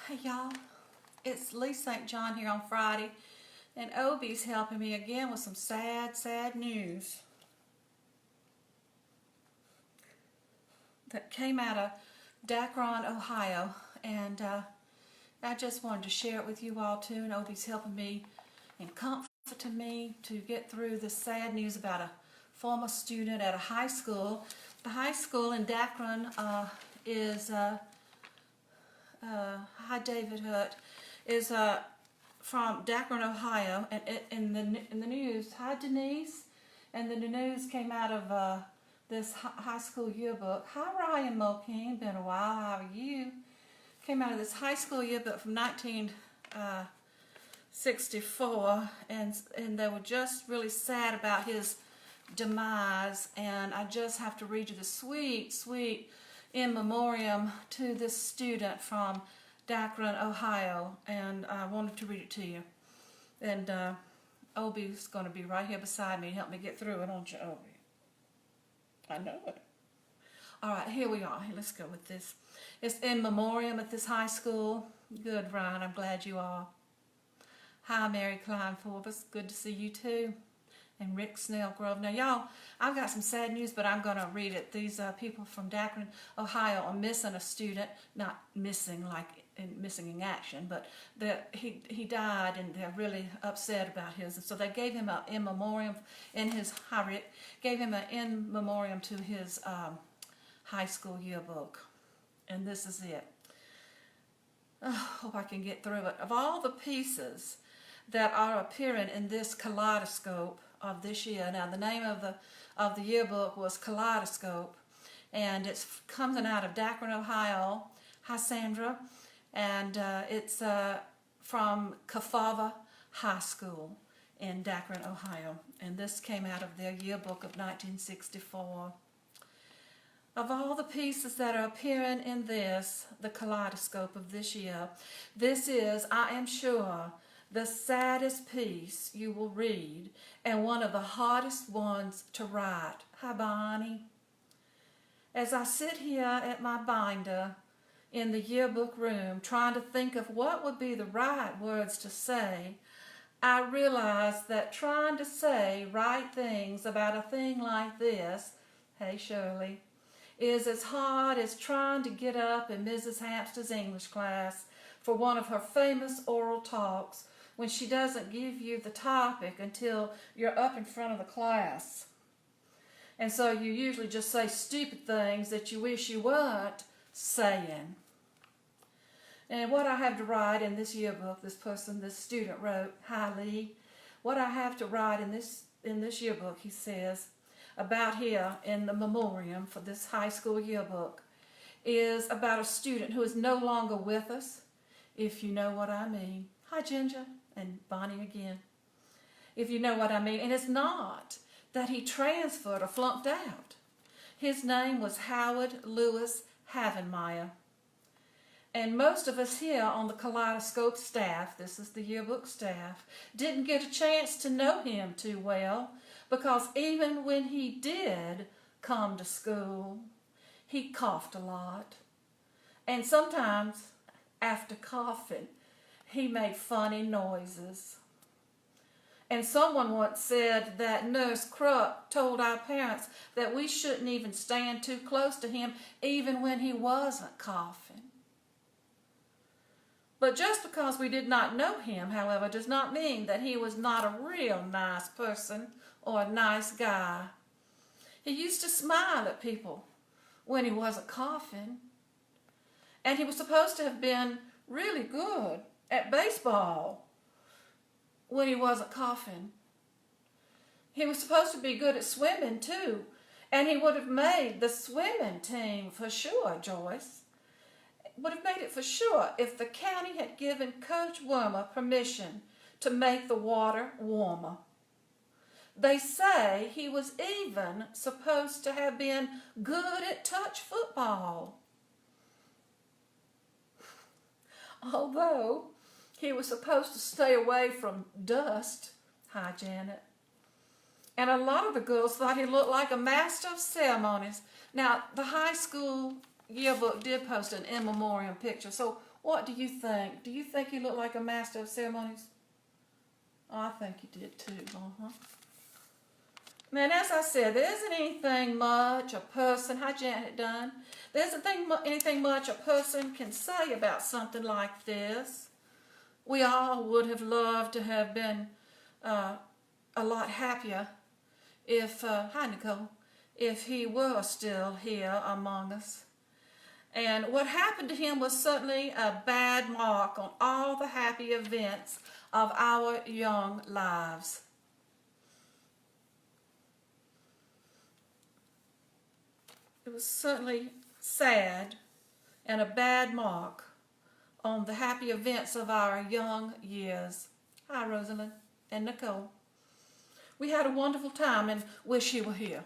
Hey y'all, it's Lee St. John here on Friday, and Obie's helping me again with some sad news that came out of Akron, Ohio, and I just wanted to share it with you all too, and Obie's helping me and comforting me to get through this sad news about a former student at a high school. The high school in Akron is hi David Hutt, is from Akron, Ohio, and in the news, hi Denise, and the news came out of this high school yearbook. Hi Ryan Mulkeen, been a while, how are you? Came out of this high school yearbook from 1964, and they were just really sad about his demise, and I just have to read you the sweet in memoriam to this student from Akron, Ohio, and I wanted to read it to you. And Obie's going to be right here beside me to help me get through it, don't you, Obie? I know it. All right, here we are. Let's go with this. It's in memoriam at this high school. Good, Ryan. I'm glad you are. Hi, Mary Klein Forbes. Good to see you too. And Rick Snellgrove. Now, y'all, I've got some sad news, but I'm going to read it. These people from Akron, Ohio are missing a student. Not missing like missing in action, but he died, and they're really upset about his. And so they gave him an in memoriam in his Rick gave him an in memoriam to his high school yearbook. And this is it. Hope I can get through it. Of all the pieces that are appearing in this kaleidoscope of this year. Now, the name of the yearbook was Kaleidoscope, and it's coming out of Akron, Ohio. Hi, Sandra, and it's from Kafava High School in Akron, Ohio, and this came out of their yearbook of 1964. Of all the pieces that are appearing in this, the kaleidoscope of this year, this is, I am sure, the saddest piece you will read, and one of the hardest ones to write. Hi, Bonnie. As I sit here at my binder in the yearbook room, trying to think of what would be the right words to say, I realize that trying to say right things about a thing like this, hey Shirley, is as hard as trying to get up in Mrs. Hampstead's English class for one of her famous oral talks, when she doesn't give you the topic until you're up in front of the class. And so you usually just say stupid things that you wish you weren't saying. And what I have to write in this yearbook, this student wrote, hi Lee, what I have to write in this yearbook, he says, about here in the memoriam for this high school yearbook, is about a student who is no longer with us, if you know what I mean. Hi Ginger. And Bonnie again, if you know what I mean. And it's not that he transferred or flunked out. His name was Howard Lewis Havenmeyer. And most of us here on the Kaleidoscope staff, this is the yearbook staff, didn't get a chance to know him too well, because even when he did come to school, he coughed a lot. And sometimes, after coughing, he made funny noises. And someone once said that Nurse Krupp told our parents that we shouldn't even stand too close to him even when he wasn't coughing. But just because we did not know him, however, does not mean that he was not a real nice person or a nice guy. He used to smile at people when he wasn't coughing. And he was supposed to have been really good at baseball when he wasn't coughing. He was supposed to be good at swimming too, and he would have made the swimming team for sure, Joyce. Would have made it for sure if the county had given Coach Wormer permission to make the water warmer. They say he was even supposed to have been good at touch football. Although he was supposed to stay away from dust. Hi, Janet. And a lot of the girls thought he looked like a master of ceremonies. Now, the high school yearbook did post an in memoriam picture. So what do you think? Do you think he looked like a master of ceremonies? Oh, I think he did too. Man, as I said, there isn't anything much a person, hi Janet Dunn, there isn't anything much a person can say about something like this. We all would have loved to have been a lot happier if, hi Nicole, if he were still here among us. And what happened to him was certainly a bad mark on all the happy events of our young lives. It was certainly sad and a bad mark on the happy events of our young years. Hi, Rosalind and Nicole. We had a wonderful time and wish he were here.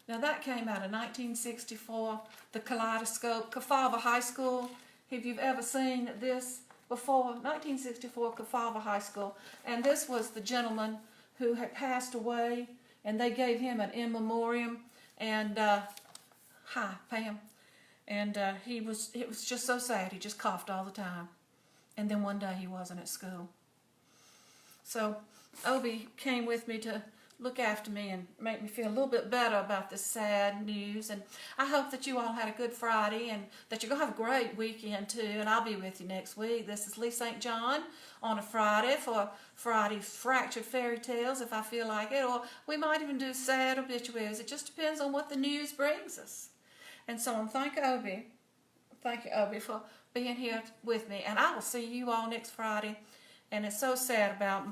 Now that came out in 1964, the Kaleidoscope, Kefauver High School. Have you ever seen this before? 1964, Kefauver High School. And this was the gentleman who had passed away, and they gave him an in memoriam. And, hi, Pam. And it was just so sad. He just coughed all the time. And then one day he wasn't at school. So Obie came with me to look after me and make me feel a little bit better about this sad news. And I hope that you all had a good Friday and that you're going to have a great weekend too. And I'll be with you next week. This is Lee St. John on a Friday for Friday's Fractured Fairy Tales if I feel like it. Or we might even do sad obituaries. It just depends on what the news brings us. And so I thank Obie. Thank you, Obie, for being here with me. And I will see you all next Friday. And it's so sad about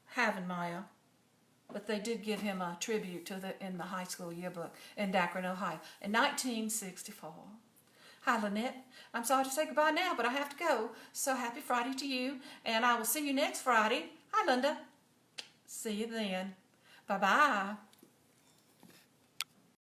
having Maya. But they did give him a tribute in the high school yearbook in Akron, Ohio, in 1964. Hi, Lynette. I'm sorry to say goodbye now, but I have to go. So happy Friday to you, and I will see you next Friday. Hi, Linda. See you then. Bye-bye.